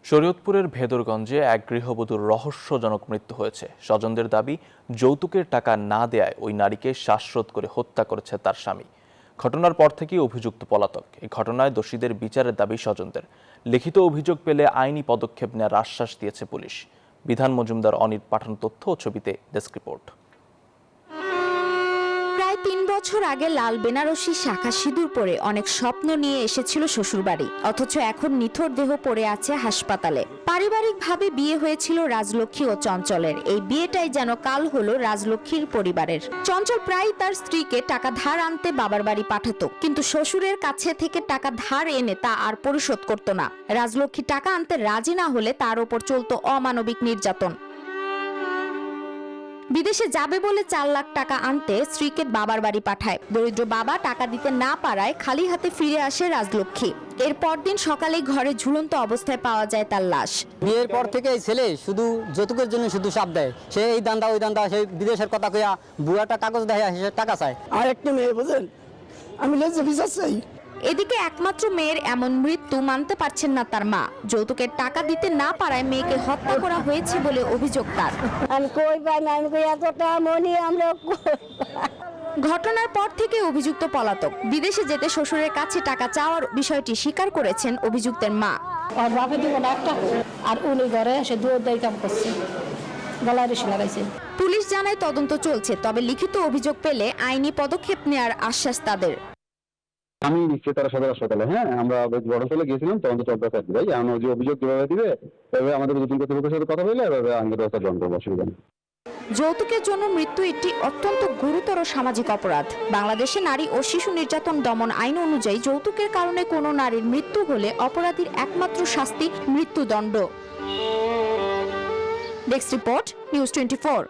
শরীয়তপুরের ভেদরগঞ্জে এক গৃহবধূর রহস্যজনক মৃত্যু হয়েছে। স্বজনদের দাবি, যৌতুকের টাকা না দেয়ায় ওই নারীকে শ্বাসরোধ করে হত্যা করেছে তার স্বামী। ঘটনার পর থেকেই অভিযুক্ত পলাতক। এই ঘটনায় দোষীদের বিচারের দাবি স্বজনদের। লিখিত অভিযোগ পেলে আইনি পদক্ষেপ নেওয়ার আশ্বাস দিয়েছে পুলিশ। বিধান মজুমদার অনির পাঠানো তথ্য ও ছবিতে ডেস্ক রিপোর্ট। প্রায় ৩ বছর আগে লাল বেনারসি শাখা সিঁদুর পরে অনেক স্বপ্ন নিয়ে এসেছিল শ্বশুরবাড়ি, অথচ এখন নিথর দেহ পড়ে আছে হাসপাতালে। পারিবারিকভাবে বিয়ে হয়েছিল রাজলক্ষ্মী ও চঞ্চলের। এই বিয়েটাই যেন কাল হলো রাজলক্ষ্মীর পরিবারের। চঞ্চল প্রায় তার স্ত্রীকে টাকা ধার আনতে বাবার বাড়ি পাঠাতো, কিন্তু শ্বশুরের কাছে থেকে টাকা ধার এনে তা আর পরিশোধ করত না। রাজলক্ষ্মী টাকা আনতে রাজি না হলে তার ওপর চলত অমানবিক নির্যাতন। বিদেশে যাবে বলে ৪ লাখ টাকা আনতে স্ত্রীকে বাবার বাড়ি পাঠায়। দরিদ্র বাবা টাকা দিতে না পারায় খালি হাতে ফিরে আসে রাজলক্ষ্মী। এর পরদিন সকালেই ঘরে ঝুলন্ত অবস্থায় পাওয়া যায় তার লাশ। বিয়ের পর থেকে এই ছেলে শুধু যৌতুকের জন্য শুধু চাপ দেয়। সে এই দান্দা ওই দান্দা, সেই বিদেশের কথা কইয়া বুয়াটা কাগজ দেয়, সে টাকা চায়। আর একটা মেয়ে বুঝেন, আমি লজ্জা বিচার চাই। এদিকে একমাত্র মেয়ের এমন মৃত্যু মানতে পারছেন না তার মা। যৌতুকের টাকা দিতে না পারায় মেয়েকে হত্যা করা হয়েছে বলে অভিযোগ তার। ঘটনার পর থেকে অভিযুক্ত পলাতক। বিদেশে যেতে শ্বশুরের কাছে টাকা চাওয়ার বিষয়টি স্বীকার করেছেন অভিযুক্তের মা। আর বাপে দিব না একটা, আর উনি ঘরে এসে দুধ দেয় কাম করছে, গলায় রেশি লাগাইছে। পুলিশ জানায় তদন্ত চলছে, তবে লিখিত অভিযোগ পেলে আইনি পদক্ষেপ নেওয়ার আশ্বাস তাদের। আমি তারা সদর হাসপাতালে আমরা ঘটনাস্থলে গিয়েছিলাম, তদন্ত চলতে ভাই আমরা যে অভিযোগ যেভাবে দিবে তবে আমাদের নতুন কর্তৃপক্ষের সাথে কথা বলে এভাবে আইনগত ব্যবস্থা গ্রহণ করবো, অসুবিধা নেই। যৌতুকের জন্য মৃত্যু একটি অত্যন্ত গুরুতর সামাজিক অপরাধ। বাংলাদেশে নারী ও শিশু নির্যাতন দমন আইন অনুযায়ী যৌতুকের কারণে কোনো নারীর মৃত্যু হলে অপরাধীর একমাত্র শাস্তি মৃত্যুদণ্ড। Desk report, news 24।